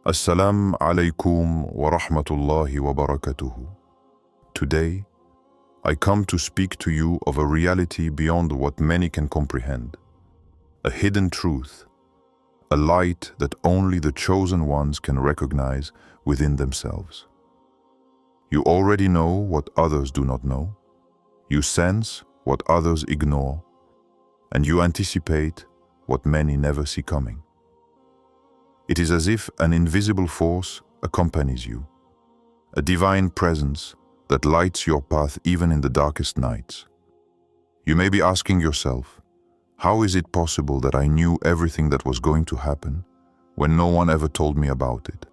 Assalamu alaikum wa rahmatullahi wa barakatuhu. Today, I come to speak to you of a reality beyond what many can comprehend, a hidden truth, a light that only the chosen ones can recognize within themselves. You already know what others do not know, you sense what others ignore, and you anticipate what many never see coming. It is as if an invisible force accompanies you, a divine presence that lights your path even in the darkest nights. You may be asking yourself, how is it possible that I knew everything that was going to happen when no one ever told me about it?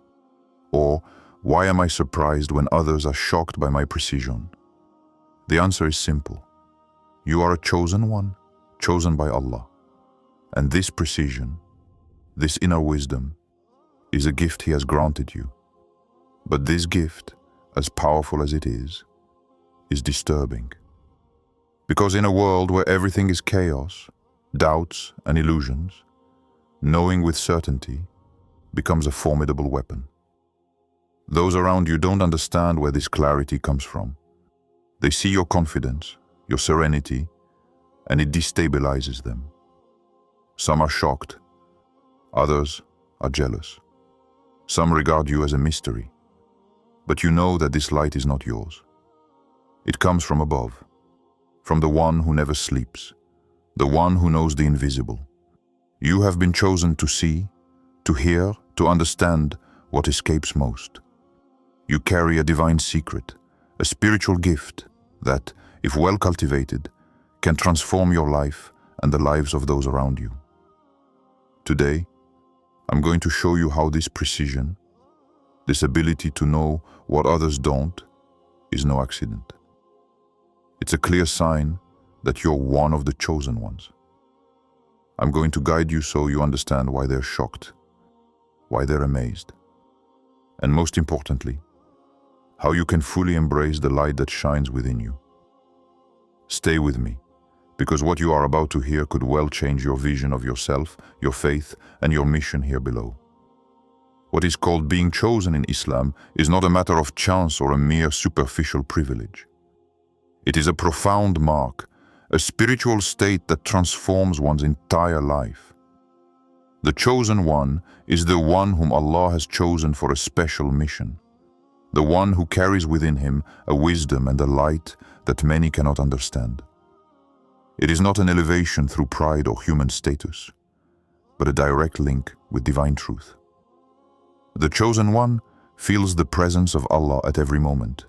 Or, why am I surprised when others are shocked by my precision? The answer is simple. You are a chosen one, chosen by Allah. And this precision, this inner wisdom, is a gift He has granted you. But this gift, as powerful as it is disturbing. Because in a world where everything is chaos, doubts and illusions, knowing with certainty becomes a formidable weapon. Those around you don't understand where this clarity comes from. They see your confidence, your serenity, and it destabilizes them. Some are shocked, others are jealous. Some regard you as a mystery, but you know that this light is not yours. It comes from above, from the one who never sleeps, the one who knows the invisible. You have been chosen to see, to hear, to understand what escapes most. You carry a divine secret, a spiritual gift that, if well cultivated, can transform your life and the lives of those around you. Today, I'm going to show you how this precision, this ability to know what others don't, is no accident. It's a clear sign that you're one of the chosen ones. I'm going to guide you so you understand why they're shocked, why they're amazed, and most importantly, how you can fully embrace the light that shines within you. Stay with me, because what you are about to hear could well change your vision of yourself, your faith, and your mission here below. What is called being chosen in Islam is not a matter of chance or a mere superficial privilege. It is a profound mark, a spiritual state that transforms one's entire life. The chosen one is the one whom Allah has chosen for a special mission, the one who carries within him a wisdom and a light that many cannot understand. It is not an elevation through pride or human status, but a direct link with divine truth. The chosen one feels the presence of Allah at every moment.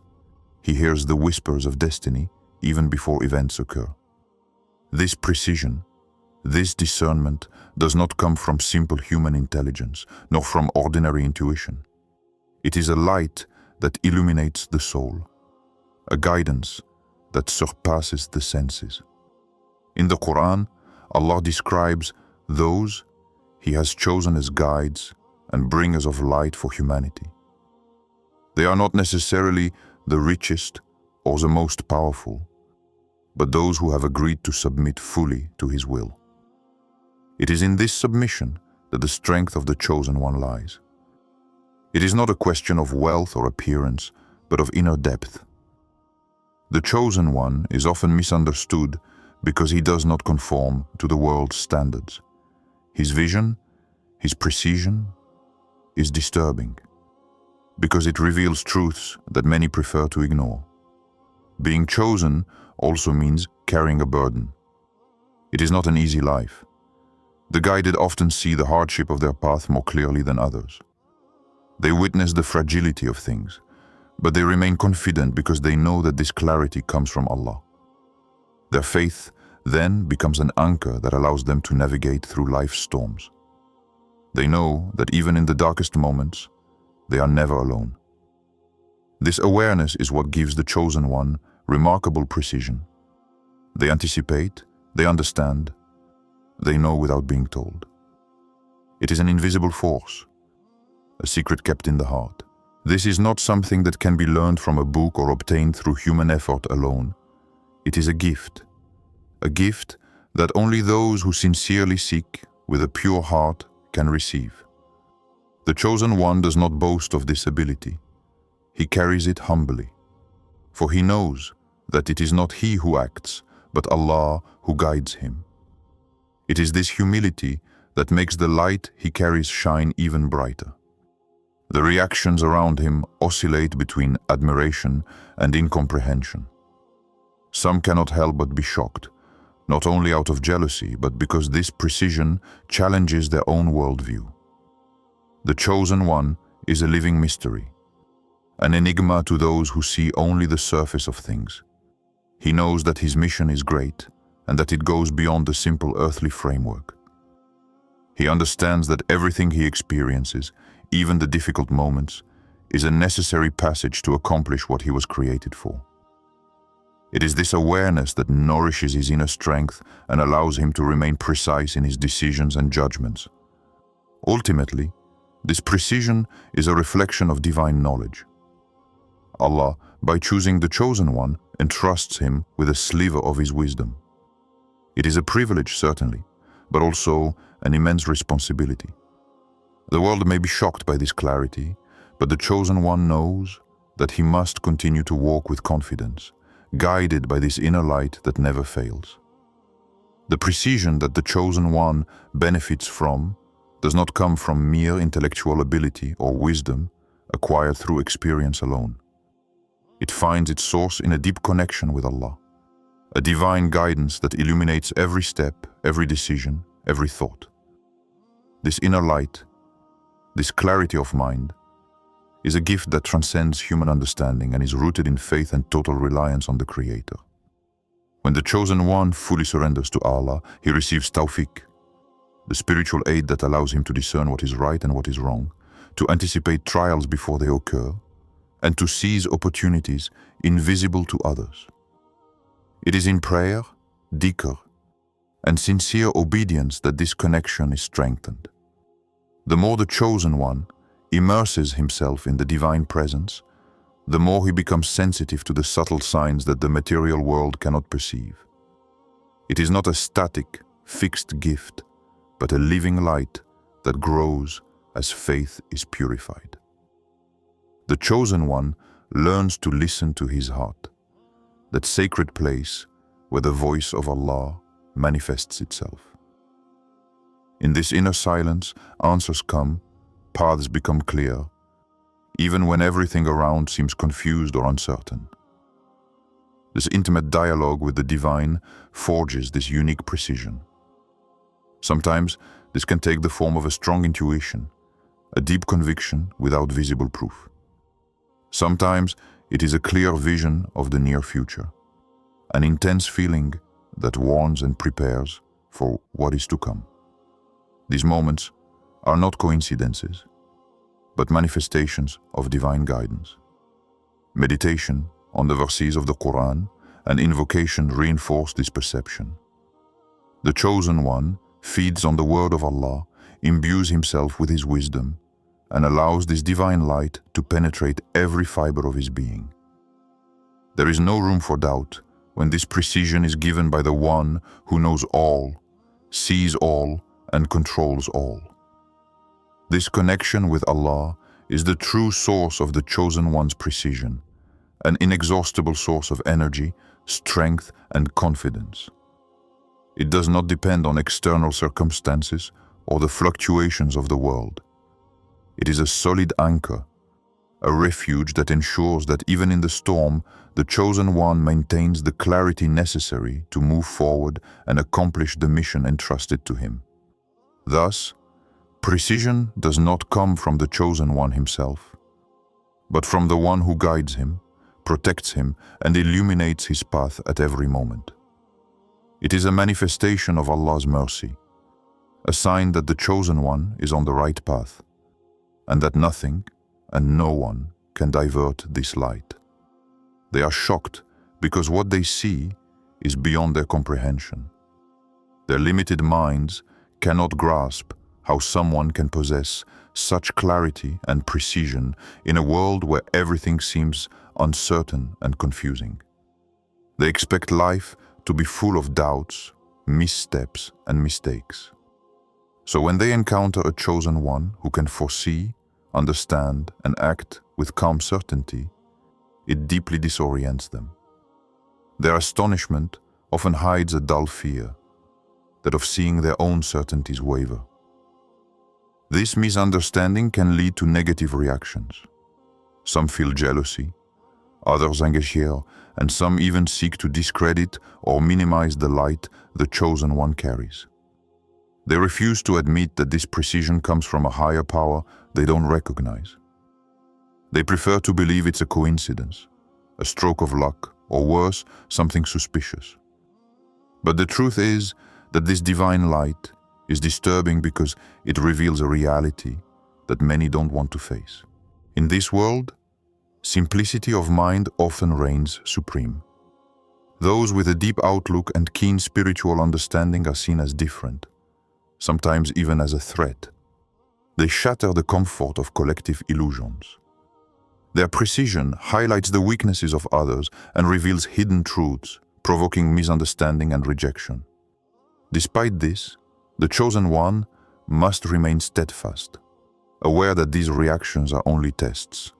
He hears the whispers of destiny even before events occur. This precision, this discernment does not come from simple human intelligence, nor from ordinary intuition. It is a light that illuminates the soul, a guidance that surpasses the senses. In the Quran, Allah describes those He has chosen as guides and bringers of light for humanity. They are not necessarily the richest or the most powerful, but those who have agreed to submit fully to His will. It is in this submission that the strength of the chosen one lies. It is not a question of wealth or appearance, but of inner depth. The chosen one is often misunderstood because he does not conform to the world's standards. His vision, his precision, is disturbing, because it reveals truths that many prefer to ignore. Being chosen also means carrying a burden. It is not an easy life. The guided often see the hardship of their path more clearly than others. They witness the fragility of things, but they remain confident because they know that this clarity comes from Allah. Their faith then becomes an anchor that allows them to navigate through life's storms. They know that even in the darkest moments, they are never alone. This awareness is what gives the chosen one remarkable precision. They anticipate, they understand, they know without being told. It is an invisible force, a secret kept in the heart. This is not something that can be learned from a book or obtained through human effort alone. It is a gift that only those who sincerely seek with a pure heart can receive. The chosen one does not boast of this ability. He carries it humbly, for he knows that it is not he who acts, but Allah who guides him. It is this humility that makes the light he carries shine even brighter. The reactions around him oscillate between admiration and incomprehension. Some cannot help but be shocked, not only out of jealousy, but because this precision challenges their own worldview. The chosen one is a living mystery, an enigma to those who see only the surface of things. He knows that his mission is great and that it goes beyond the simple earthly framework. He understands that everything he experiences, even the difficult moments, is a necessary passage to accomplish what he was created for. It is this awareness that nourishes his inner strength and allows him to remain precise in his decisions and judgments. Ultimately, this precision is a reflection of divine knowledge. Allah, by choosing the chosen one, entrusts him with a sliver of his wisdom. It is a privilege, certainly, but also an immense responsibility. The world may be shocked by this clarity, but the chosen one knows that he must continue to walk with confidence, guided by this inner light that never fails. The precision that the chosen one benefits from does not come from mere intellectual ability or wisdom acquired through experience alone. It finds its source in a deep connection with Allah, a divine guidance that illuminates every step, every decision, every thought. This inner light, this clarity of mind, is a gift that transcends human understanding and is rooted in faith and total reliance on the Creator. When the chosen one fully surrenders to Allah, he receives tawfiq, the spiritual aid that allows him to discern what is right and what is wrong, to anticipate trials before they occur, and to seize opportunities invisible to others. It is in prayer, dhikr, and sincere obedience that this connection is strengthened. The more the chosen one immerses himself in the divine presence, the more he becomes sensitive to the subtle signs that the material world cannot perceive. It is not a static, fixed gift, but a living light that grows as faith is purified. The chosen one learns to listen to his heart, that sacred place where the voice of Allah manifests itself. In this inner silence, answers come, paths become clear, even when everything around seems confused or uncertain. This intimate dialogue with the divine forges this unique precision. Sometimes this can take the form of a strong intuition, a deep conviction without visible proof. Sometimes it is a clear vision of the near future, an intense feeling that warns and prepares for what is to come. These moments are not coincidences, but manifestations of divine guidance. Meditation on the verses of the Quran and invocation reinforce this perception. The chosen one feeds on the word of Allah, imbues himself with his wisdom, and allows this divine light to penetrate every fiber of his being. There is no room for doubt when this precision is given by the one who knows all, sees all, and controls all. This connection with Allah is the true source of the chosen one's precision, an inexhaustible source of energy, strength, and confidence. It does not depend on external circumstances or the fluctuations of the world. It is a solid anchor, a refuge that ensures that even in the storm, the chosen one maintains the clarity necessary to move forward and accomplish the mission entrusted to him. Thus, precision does not come from the chosen one himself, but from the one who guides him, protects him, and illuminates his path at every moment. It is a manifestation of Allah's mercy, a sign that the chosen one is on the right path, and that nothing and no one can divert this light. They are shocked because what they see is beyond their comprehension. Their limited minds cannot grasp how someone can possess such clarity and precision in a world where everything seems uncertain and confusing. They expect life to be full of doubts, missteps, and mistakes. So when they encounter a chosen one who can foresee, understand, and act with calm certainty, it deeply disorients them. Their astonishment often hides a dull fear, that of seeing their own certainties waver. This misunderstanding can lead to negative reactions. Some feel jealousy, others anger, and some even seek to discredit or minimize the light the chosen one carries. They refuse to admit that this precision comes from a higher power they don't recognize. They prefer to believe it's a coincidence, a stroke of luck, or worse, something suspicious. But the truth is that this divine light is disturbing because it reveals a reality that many don't want to face. In this world, simplicity of mind often reigns supreme. Those with a deep outlook and keen spiritual understanding are seen as different, sometimes even as a threat. They shatter the comfort of collective illusions. Their precision highlights the weaknesses of others and reveals hidden truths, provoking misunderstanding and rejection. Despite this, the chosen one must remain steadfast, aware that these reactions are only tests.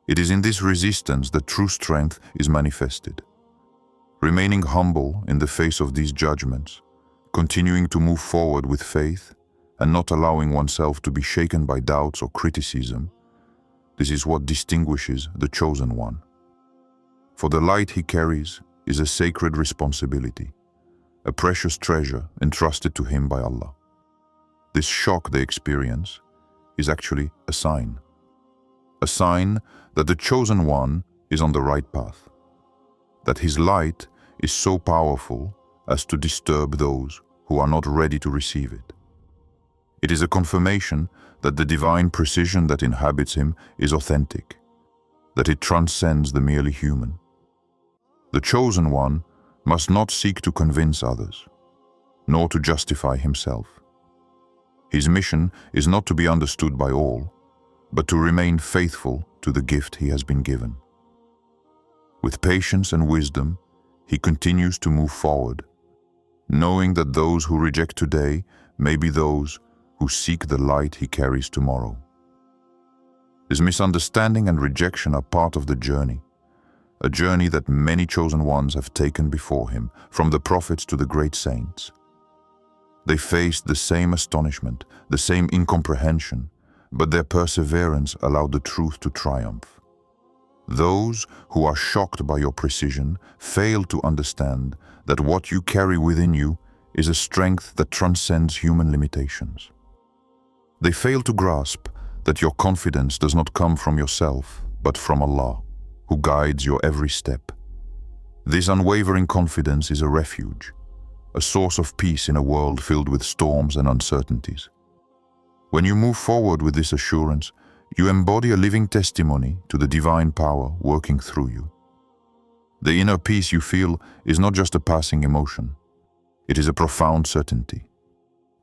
It is in this resistance that true strength is manifested. Remaining humble in the face of these judgments, continuing to move forward with faith, and not allowing oneself to be shaken by doubts or criticism, this is what distinguishes the chosen one. For the light he carries is a sacred responsibility, a precious treasure entrusted to him by Allah. This shock they experience is actually a sign that the chosen one is on the right path, that his light is so powerful as to disturb those who are not ready to receive it. It is a confirmation that the divine precision that inhabits him is authentic, that it transcends the merely human. The chosen one must not seek to convince others, nor to justify himself. His mission is not to be understood by all, but to remain faithful to the gift he has been given. With patience and wisdom, he continues to move forward, knowing that those who reject today may be those who seek the light he carries tomorrow. His misunderstanding and rejection are part of the journey, a journey that many chosen ones have taken before him, from the prophets to the great saints. They faced the same astonishment, the same incomprehension, but their perseverance allowed the truth to triumph. Those who are shocked by your precision fail to understand that what you carry within you is a strength that transcends human limitations. They fail to grasp that your confidence does not come from yourself, but from Allah, who guides your every step. This unwavering confidence is a refuge, a source of peace in a world filled with storms and uncertainties. When you move forward with this assurance, you embody a living testimony to the divine power working through you. The inner peace you feel is not just a passing emotion. It is a profound certainty,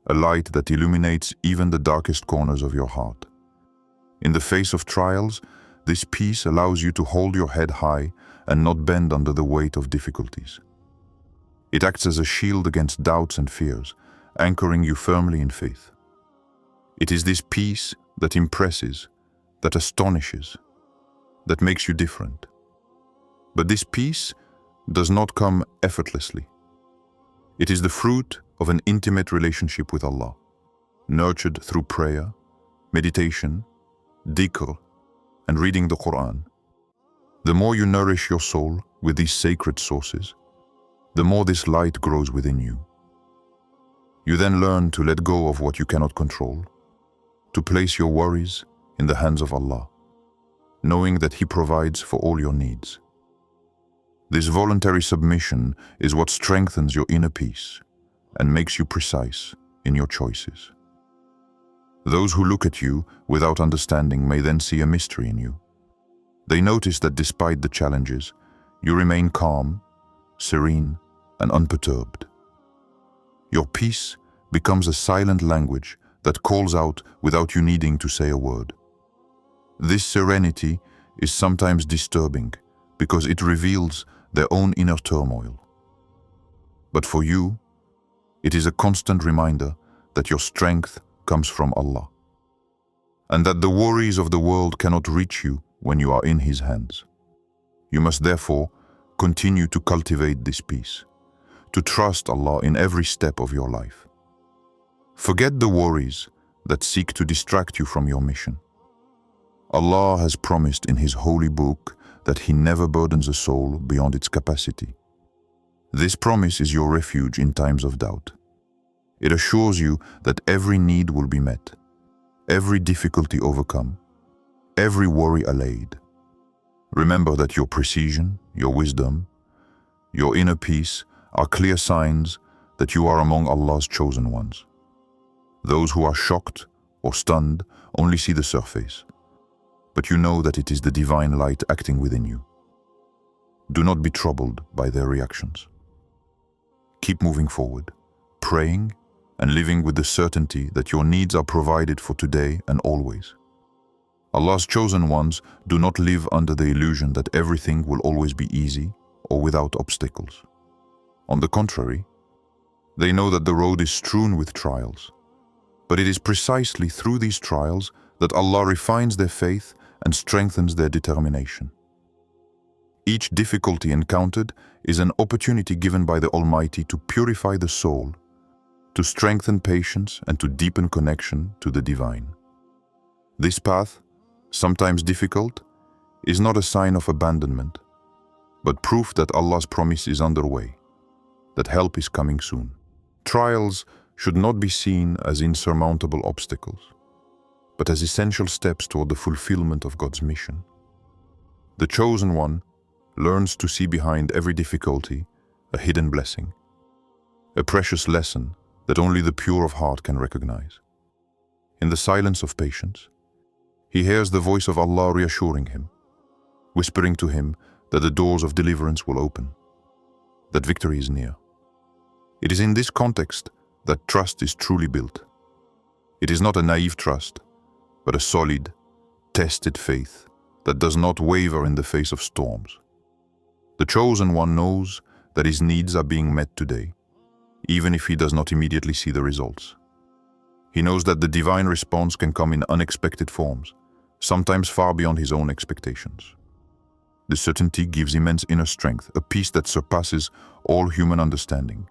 a light that illuminates even the darkest corners of your heart. In the face of trials, this peace allows you to hold your head high and not bend under the weight of difficulties. It acts as a shield against doubts and fears, anchoring you firmly in faith. It is this peace that impresses, that astonishes, that makes you different. But this peace does not come effortlessly. It is the fruit of an intimate relationship with Allah, nurtured through prayer, meditation, dhikr, and reading the Quran. The more you nourish your soul with these sacred sources, the more this light grows within you. You then learn to let go of what you cannot control, to place your worries in the hands of Allah, knowing that He provides for all your needs. This voluntary submission is what strengthens your inner peace and makes you precise in your choices. Those who look at you without understanding may then see a mystery in you. They notice that despite the challenges, you remain calm, serene, and unperturbed. Your peace becomes a silent language that calls out without you needing to say a word. This serenity is sometimes disturbing because it reveals their own inner turmoil. But for you, it is a constant reminder that your strength comes from Allah. and that the worries of the world cannot reach you when you are in His hands. You must therefore continue to cultivate this peace, to trust Allah in every step of your life. Forget the worries that seek to distract you from your mission. Allah has promised in His holy book that He never burdens a soul beyond its capacity. This promise is your refuge in times of doubt. It assures you that every need will be met, every difficulty overcome, every worry allayed. Remember that your precision, your wisdom, your inner peace are clear signs that you are among Allah's chosen ones. Those who are shocked or stunned only see the surface, but you know that it is the divine light acting within you. Do not be troubled by their reactions. Keep moving forward, praying and living with the certainty that your needs are provided for today and always. Allah's chosen ones do not live under the illusion that everything will always be easy or without obstacles. On the contrary, they know that the road is strewn with trials, but it is precisely through these trials that Allah refines their faith and strengthens their determination. Each difficulty encountered is an opportunity given by the Almighty to purify the soul, to strengthen patience and to deepen connection to the divine. This path, sometimes difficult, is not a sign of abandonment, but proof that Allah's promise is underway, that help is coming soon. Trials should not be seen as insurmountable obstacles, but as essential steps toward the fulfillment of God's mission. The chosen one learns to see behind every difficulty a hidden blessing, a precious lesson that only the pure of heart can recognize. In the silence of patience, he hears the voice of Allah reassuring him, whispering to him that the doors of deliverance will open, that victory is near. It is in this context that trust is truly built. It is not a naive trust, but a solid, tested faith that does not waver in the face of storms. The chosen one knows that his needs are being met today, even if he does not immediately see the results. He knows that the divine response can come in unexpected forms, sometimes far beyond his own expectations. This certainty gives immense inner strength, a peace that surpasses all human understanding.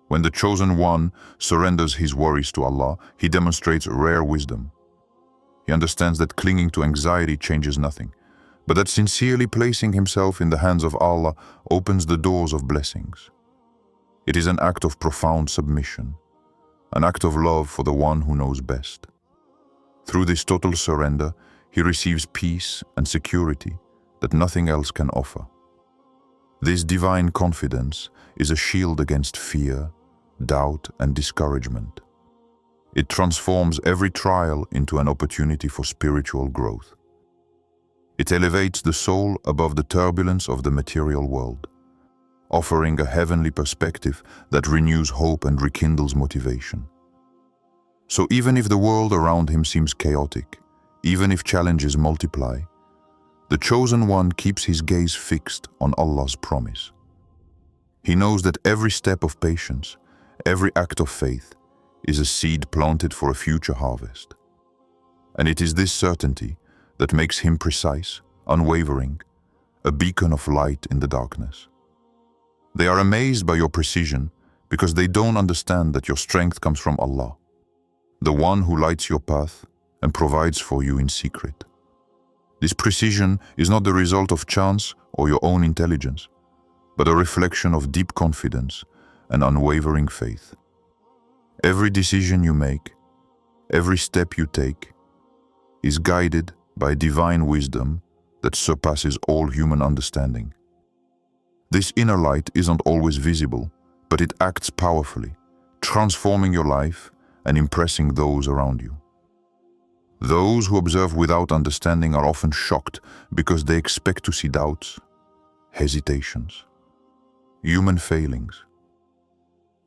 When the chosen one surrenders his worries to Allah, he demonstrates rare wisdom. He understands that clinging to anxiety changes nothing, but that sincerely placing himself in the hands of Allah opens the doors of blessings. It is an act of profound submission, an act of love for the one who knows best. Through this total surrender, he receives peace and security that nothing else can offer. This divine confidence is a shield against fear, doubt, and discouragement. It transforms every trial into an opportunity for spiritual growth. It elevates the soul above the turbulence of the material world, offering a heavenly perspective that renews hope and rekindles motivation. So even if the world around him seems chaotic, even if challenges multiply, the chosen one keeps his gaze fixed on Allah's promise. He knows that every step of patience, every act of faith, is a seed planted for a future harvest. And it is this certainty that makes him precise, unwavering, a beacon of light in the darkness. They are amazed by your precision because they don't understand that your strength comes from Allah, the one who lights your path and provides for you in secret. This precision is not the result of chance or your own intelligence, but a reflection of deep confidence and unwavering faith. Every decision you make, every step you take, is guided by divine wisdom that surpasses all human understanding. This inner light isn't always visible, but it acts powerfully, transforming your life and impressing those around you. Those who observe without understanding are often shocked because they expect to see doubts, hesitations, human failings.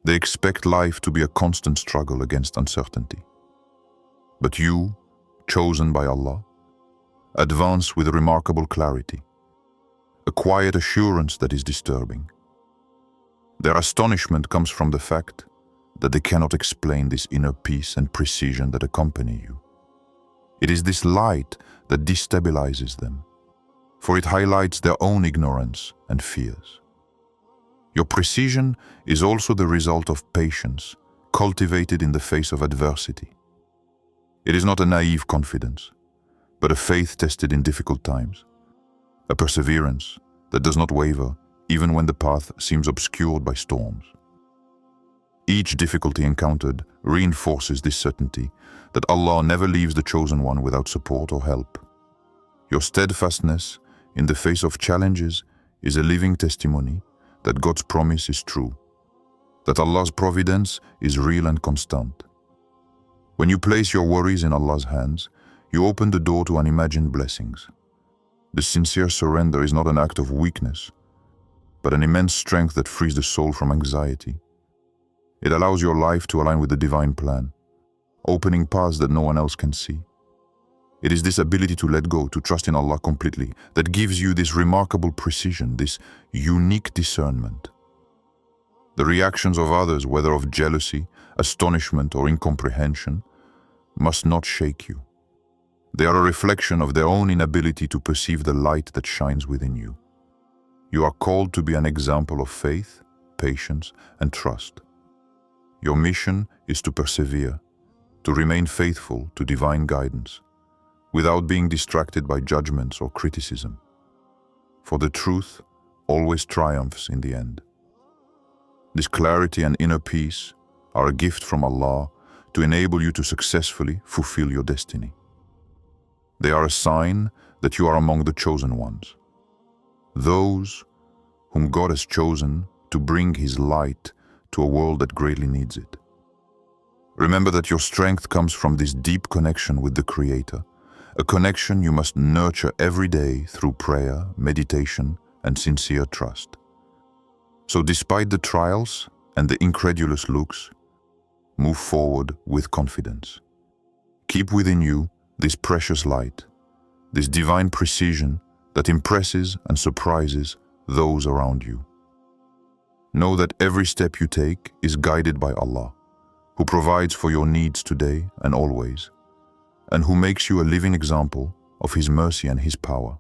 They expect life to be a constant struggle against uncertainty. But you, chosen by Allah, advance with remarkable clarity, a quiet assurance that is disturbing. Their astonishment comes from the fact that they cannot explain this inner peace and precision that accompany you. It is this light that destabilizes them, for it highlights their own ignorance and fears. Your precision is also the result of patience, cultivated in the face of adversity. It is not a naive confidence, but a faith tested in difficult times, a perseverance that does not waver even when the path seems obscured by storms. Each difficulty encountered reinforces this certainty that Allah never leaves the chosen one without support or help. Your steadfastness in the face of challenges is a living testimony that God's promise is true, that Allah's providence is real and constant. When you place your worries in Allah's hands, you open the door to unimagined blessings. The sincere surrender is not an act of weakness, but an immense strength that frees the soul from anxiety. It allows your life to align with the divine plan, opening paths that no one else can see. It is this ability to let go, to trust in Allah completely, that gives you this remarkable precision, this unique discernment. The reactions of others, whether of jealousy, astonishment, or incomprehension, must not shake you. They are a reflection of their own inability to perceive the light that shines within you. You are called to be an example of faith, patience, and trust. Your mission is to persevere, to remain faithful to divine guidance, without being distracted by judgments or criticism. For the truth always triumphs in the end. This clarity and inner peace are a gift from Allah to enable you to successfully fulfill your destiny. They are a sign that you are among the chosen ones, those whom God has chosen to bring His light to a world that greatly needs it. Remember that your strength comes from this deep connection with the Creator, a connection you must nurture every day through prayer, meditation, and sincere trust. So despite the trials and the incredulous looks, move forward with confidence. Keep within you this precious light, this divine precision that impresses and surprises those around you. Know that every step you take is guided by Allah, who provides for your needs today and always, and who makes you a living example of His mercy and His power.